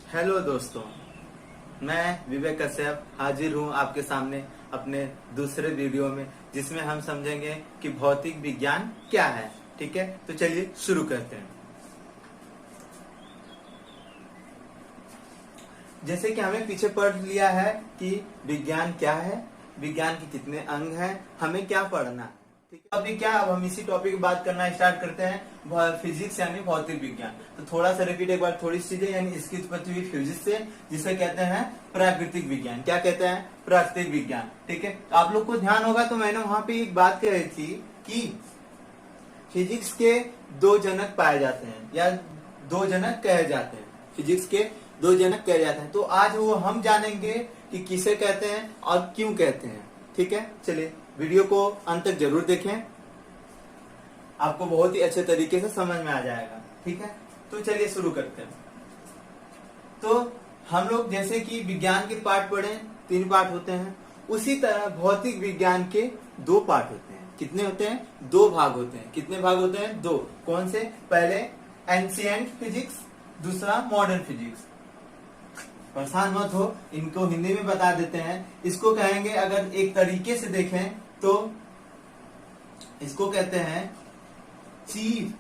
Hello दोस्तों, मैं विवेक कश्यप हाजिर हूँ आपके सामने अपने दूसरे वीडियो में, जिसमें हम समझेंगे कि भौतिक विज्ञान क्या है। ठीक है, तो चलिए शुरू करते हैं। जैसे कि हमें पीछे पढ़ लिया है कि विज्ञान क्या है, विज्ञान के कितने अंग हैं, हमें क्या पढ़ना है। ठीक है, अभी क्या अब हम इसी टॉपिक की बात करना स्टार्ट करते हैं, फिजिक्स यानी भौतिक विज्ञान। तो थोड़ा सा रिपीट एक बार थोड़ी चीजें, यानी इसकी उत्पत्ति हुई फिजिक्स से, जिसे कहते हैं प्राकृतिक विज्ञान। क्या कहते हैं? प्राकृतिक विज्ञान। ठीक है, आप लोग को ध्यान होगा तो मैंने वहां पे एक बात कह रही थी कि फिजिक्स के दो जनक पाए जाते हैं या दो जनक कहे जाते हैं। फिजिक्स के दो जनक कहे जाते हैं, तो आज वो हम जानेंगे कि किसे कहते हैं और क्यों कहते हैं। ठीक है, चलिए वीडियो को अंत तक जरूर देखें, आपको बहुत ही अच्छे तरीके से समझ में आ जाएगा। ठीक है, तो चलिए शुरू करते हैं। तो हम लोग जैसे कि विज्ञान के पार्ट पढ़े, 3 पार्ट होते हैं, उसी तरह भौतिक विज्ञान के 2 पार्ट होते हैं। कितने होते हैं? 2 भाग होते हैं। कितने भाग होते हैं? 2। कौन से? पहले एंशिएंट फिजिक्स, दूसरा मॉडर्न फिजिक्स। परेशान मत हो, इनको हिंदी में बता देते हैं। इसको कहेंगे, अगर एक तरीके से देखें तो इसको कहते हैं चिर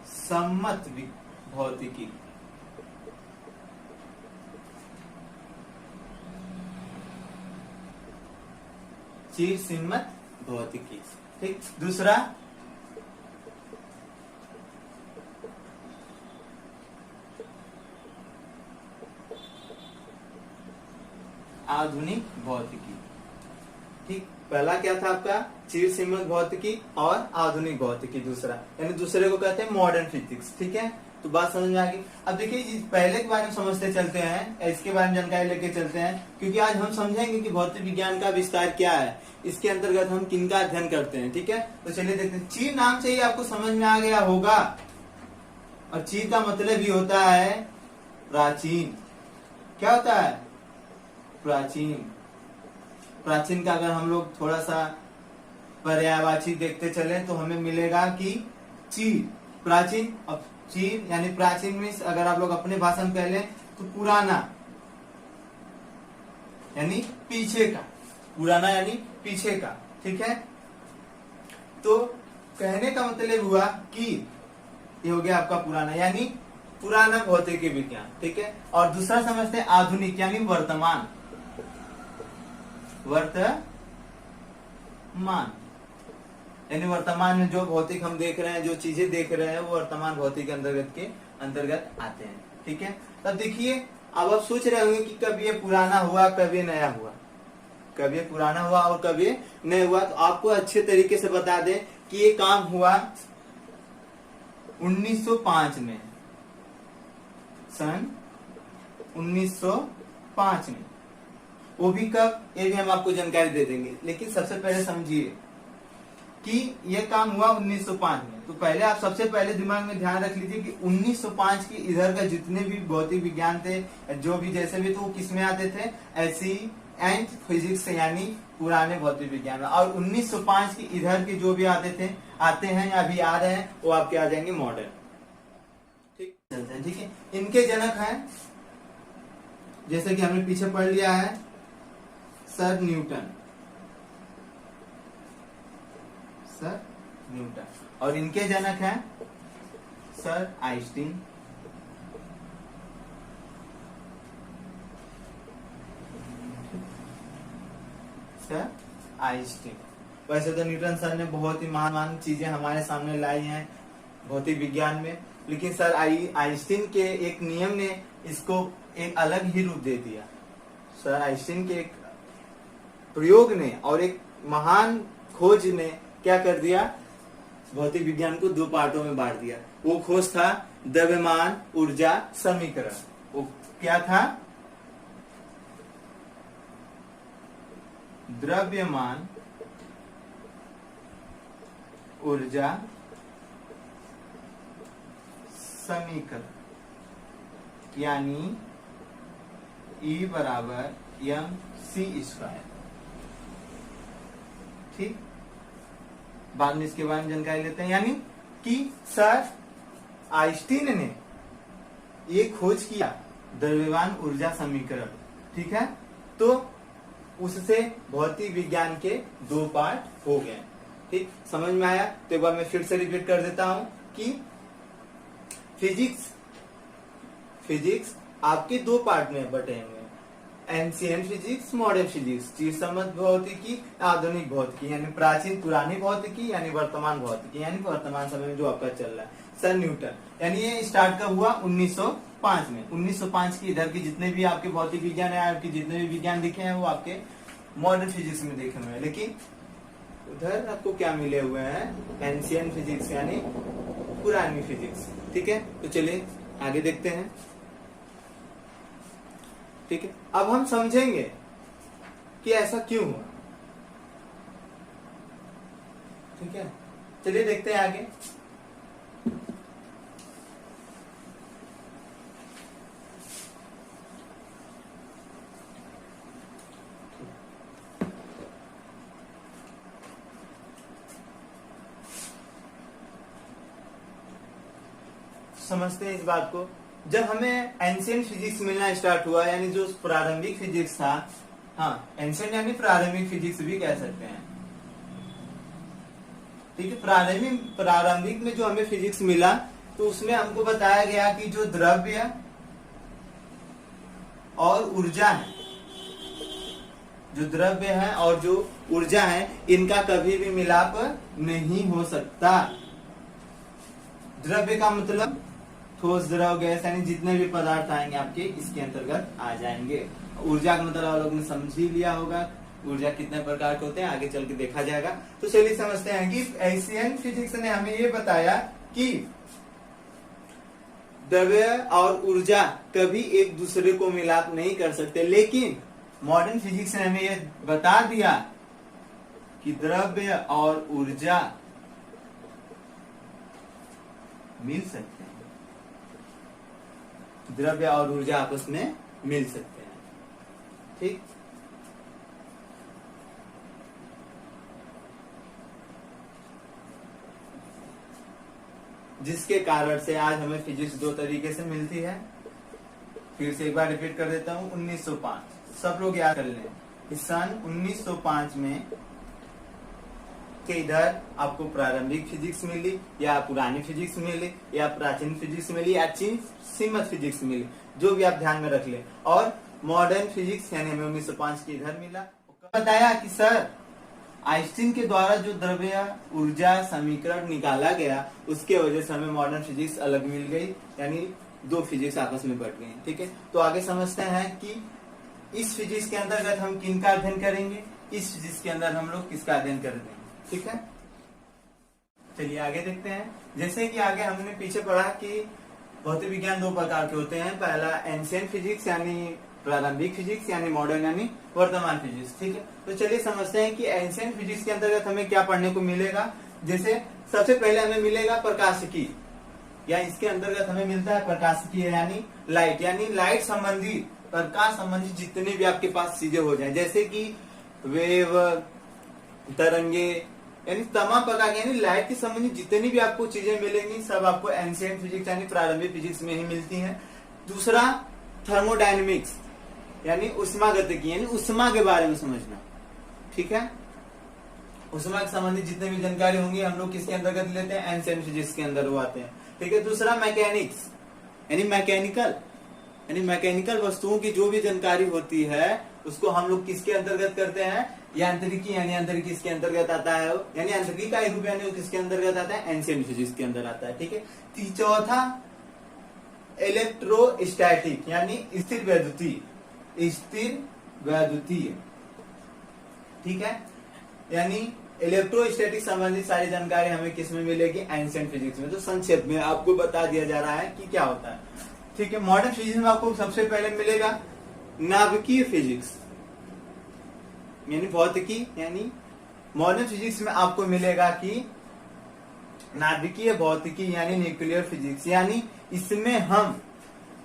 सम्मत भौतिकी। चिर सम्मत भौतिकी। ठीक, दूसरा आधुनिक भौतिकी। ठीक, पहला क्या था आपका? चिर सम्मत भौतिकी और आधुनिक भौतिकी। दूसरा यानी दूसरे को कहते हैं मॉडर्न फिजिक्स। ठीक है, तो बात समझ में आ गई। अब देखिए, पहले के बारे में समझते चलते हैं, इसके बारे में जानकारी लेके चलते हैं, क्योंकि आज हम समझेंगे कि भौतिक विज्ञान का विस्तार क्या है, इसके अंतर्गत हम किनका अध्ययन करते हैं। ठीक है, तो चलिए देखते हैं। चिर नाम से ही आपको समझ में आ गया होगा, और चिर का मतलब ही होता है प्राचीन। क्या होता है? प्राचीन। प्राचीन का अगर हम लोग थोड़ा सा पर्यायवाची देखते चले तो हमें मिलेगा कि चीर, प्राचीन। अब चीर यानी प्राचीन में अगर आप लोग अपने भाषा में कह लें तो पुराना यानी पीछे का। पुराना यानी पीछे का। ठीक है, तो कहने का मतलब हुआ कि ये हो गया आपका पुराना, यानी पुराना भौतिक विज्ञान। ठीक है, और दूसरा समझते हैं आधुनिक यानी वर्तमान। वर्तमान यानी वर्तमान में जो भौतिक हम देख रहे हैं, जो चीजें देख रहे हैं, वो वर्तमान भौतिक के अंतर्गत आते हैं। ठीक है, तब देखिए, अब आप सोच रहे होंगे कि कब ये पुराना हुआ, कब ये नया हुआ, कब ये पुराना हुआ और कब ये नया हुआ। तो आपको अच्छे तरीके से बता दें कि ये काम हुआ 1905 में, सन 1905 में। वो भी कब, ये भी हम आपको जानकारी दे देंगे, लेकिन सबसे पहले समझिए कि यह काम हुआ 1905 में। तो पहले आप सबसे पहले दिमाग में ध्यान रख लीजिए कि 1905 की इधर का जितने भी भौतिक विज्ञान थे, जो भी जैसे भी, तो वो किस में आते थे? एंशिएंट फिजिक्स यानी पुराने भौतिक विज्ञान में। और 1905 की इधर के जो भी आते हैं या अभी आ रहे हैं, वो आपके आ जाएंगे मॉडर्न। ठीक चलते हैं। ठीक है, इनके जनक हैं, जैसे कि हमने पीछे पढ़ लिया है, सर न्यूटन। Sir Newton. और इनके जनक हैं सर आइंस्टीन। Sir Einstein. वैसे तो न्यूटन सर ने बहुत ही महान चीजें हमारे सामने लाई हैं भौतिक विज्ञान में, लेकिन सर आइंस्टीन के एक नियम ने इसको एक अलग ही रूप दे दिया। सर आइंस्टीन के एक प्रयोग ने और एक महान खोज ने क्या कर दिया? भौतिक विज्ञान को 2 पार्टों में बांट दिया। वो खोज था द्रव्यमान ऊर्जा समीकरण। वो क्या था? द्रव्यमान ऊर्जा समीकरण, यानी E बराबर mc²। ठीक, बाद में इसके बारे में जानकारी लेते हैं। यानी कि सर आइंस्टीन ने ये खोज किया द्रव्यमान ऊर्जा समीकरण, ठीक है। तो उससे भौतिक विज्ञान के 2 पार्ट हो गए, ठीक, समझ में आया। तो एक बार मैं फिर से रिपीट कर देता हूं कि फिजिक्स आपके 2 पार्ट में बटे हुए हैं, एंशिएंट फिजिक्स, मॉडर्न फिजिक्स, चिर सम्मत भौतिकी, आधुनिक भौतिकी, यानी प्राचीन पुरानी भौतिकी, यानी वर्तमान भौतिकी, यानी वर्तमान समय में जो आपका चल रहा है। सर न्यूटन, यानी ये स्टार्ट कब हुआ? 1905 में। 1905 की इधर की जितने भी आपके भौतिक विज्ञान है, आपके जितने भी विज्ञान दिखे हैं वो आपके मॉडर्न फिजिक्स में देखे हुए हैं, लेकिन उधर आपको क्या मिले हुए हैं? एंशिएंट फिजिक्स यानी पुरानी फिजिक्स, ठीक है। तो चलिए आगे देखते हैं, ठीक है। अब हम समझेंगे कि ऐसा क्यों हुआ, ठीक है। चलिए देखते हैं आगे। समझते हैं इस बात को। जब हमें एंशिएंट फिजिक्स मिलना स्टार्ट हुआ, यानी जो प्रारंभिक फिजिक्स था, हाँ एंशिएंट यानी प्रारंभिक फिजिक्स भी कह सकते हैं, ठीक है। प्रारंभिक में जो हमें फिजिक्स मिला तो उसमें हमको बताया गया कि जो द्रव्य और ऊर्जा है, जो द्रव्य है और जो ऊर्जा है, इनका कभी भी मिलाप नहीं हो सकता। द्रव्य का मतलब ठोस, द्रव, गैस, यानी जितने भी पदार्थ आएंगे आपके इसके अंतर्गत आ जाएंगे। ऊर्जा का मतलब आप लोगों ने समझ ही लिया होगा, ऊर्जा कितने प्रकार के होते हैं, आगे चल के देखा जाएगा। तो चलिए समझते हैं कि एंशिएंट फिजिक्स ने हमें ये बताया कि द्रव्य और ऊर्जा कभी एक दूसरे को मिलाप नहीं कर सकते, लेकिन मॉडर्न फिजिक्स ने हमें ये बता दिया कि द्रव्य और ऊर्जा मिल सकते हैं, द्रव्य और ऊर्जा आपस में मिल सकते हैं, ठीक। जिसके कारण से आज हमें फिजिक्स 2 तरीके से मिलती है। फिर से एक बार रिपीट कर देता हूं, 1905 सब लोग याद कर लें कि सन 1905 में के इधर आपको प्रारंभिक फिजिक्स मिली, या पुरानी फिजिक्स मिली, या प्राचीन फिजिक्स मिली, या चिर सम्मत फिजिक्स मिली, जो भी आप ध्यान में रख ले। और मॉडर्न फिजिक्स यानी हमें 1905 के इधर मिला। बताया कि सर आइंस्टीन के द्वारा जो द्रव्य ऊर्जा समीकरण निकाला गया, उसके वजह से हमें मॉडर्न फिजिक्स अलग मिल गई, यानी 2 फिजिक्स आपस में बढ़ गई, ठीक है। तो आगे समझते हैं कि इस फिजिक्स के अंतर्गत हम किन का अध्ययन करेंगे, इस फिजिक्स के अंदर हम लोग किसका अध्ययन करेंगे, ठीक है। चलिए आगे देखते हैं। जैसे कि आगे हमने पीछे पढ़ा कि भौतिक विज्ञान 2 प्रकार के होते हैं। पहला एंशिएंट फिजिक्स यानी प्रारंभिक फिजिक्स, यानी मॉडर्न यानी वर्तमान फिजिक्स, ठीक है। तो चलिए समझते हैं कि एंशिएंट फिजिक्स के अंतर्गत हमें क्या पढ़ने को मिलेगा। जैसे सबसे पहले हमें मिलेगा प्रकाशिकी, या इसके अंतर्गत हमें मिलता है प्रकाशिकी यानी लाइट, यानी लाइट संबंधी, प्रकाश संबंधी जितने भी आपके पास चीजें हो जाए, जैसे कि वेव, तरंगे, यानी तमाम प्रकार की, यानी लाइट के संबंधित जितनी भी आपको चीजें मिलेंगी सब आपको एंशिएंट फिजिक्स यानी प्रारंभिक फिजिक्स में ही मिलती हैं। दूसरा थर्मोडायनेमिक्स यानी उष्मागतिकी, यानी उष्मा के बारे में समझना, ठीक है। उष्मा के संबंधित जितने भी जानकारी होंगी हम लोग किसके अंतर्गत लेते हैं, एंशिएंट फिजिक्स के अंदर वो आते हैं, ठीक है। दूसरा मैकेनिक्स यानी मैकेनिकल, यानी मैकेनिकल वस्तुओं की जो भी जानकारी होती है उसको हम लोग किसके अंतर्गत करते हैं, यांत्रिकी, यानी यांत्रिकी इसके अंतर्गत आता है, यानी यांत्रिकी का एक रूप यानी किसके अंतर्गत आता है, एंशिएंट फिजिक्स के अंदर आता है, ठीक है। चौथा इलेक्ट्रोस्टैटिक यानी स्थिर वैद्युतीय, ठीक है। यानी इलेक्ट्रोस्टैटिक संबंधित सारी जानकारी हमें किस में मिलेगी, एंशिएंट फिजिक्स में। तो संक्षेप में आपको बता दिया जा रहा है कि क्या होता है, ठीक है। मॉडर्न फिजिक्स में आपको सबसे पहले मिलेगा नाभिकीय फिजिक्स यानी भौतिकी, यानी मॉडर्न फिजिक्स में आपको मिलेगा कि नाभिकीय भौतिकी यानी न्यूक्लियर फिजिक्स, यानी इसमें हम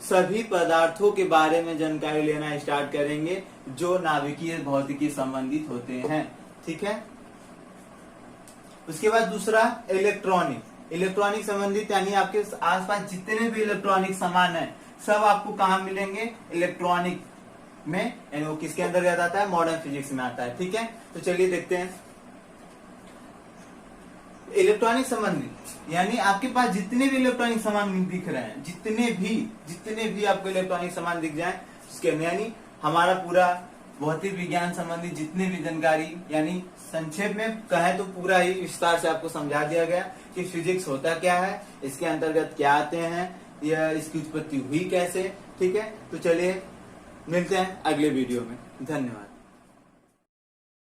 सभी पदार्थों के बारे में जानकारी लेना स्टार्ट करेंगे जो नाभिकीय भौतिकी संबंधित होते हैं, ठीक है। उसके बाद दूसरा इलेक्ट्रॉनिक संबंधित, यानी आपके आसपास जितने भी इलेक्ट्रॉनिक सामान है, सब आपको कहाँ मिलेंगे, इलेक्ट्रॉनिक में, यानी वो किसके अंतर्गत आता है, मॉडर्न फिजिक्स में आता है। ठीक है, तो चलिए देखते हैं। इलेक्ट्रॉनिक संबंधी यानी आपके पास जितने भी इलेक्ट्रॉनिक सामान दिख रहे हैं, जितने भी आपको इलेक्ट्रॉनिक सामान दिख जाए उसके यानी हमारा पूरा भौतिक विज्ञान संबंधी जितने भी जानकारी, यानी संक्षेप में कहें तो पूरा ही विस्तार से आपको समझा दिया गया कि फिजिक्स होता क्या है, इसके अंतर्गत क्या आते हैं, या इसकी उत्पत्ति हुई कैसे। ठीक है, तो चलिए मिलते हैं अगले वीडियो में। धन्यवाद।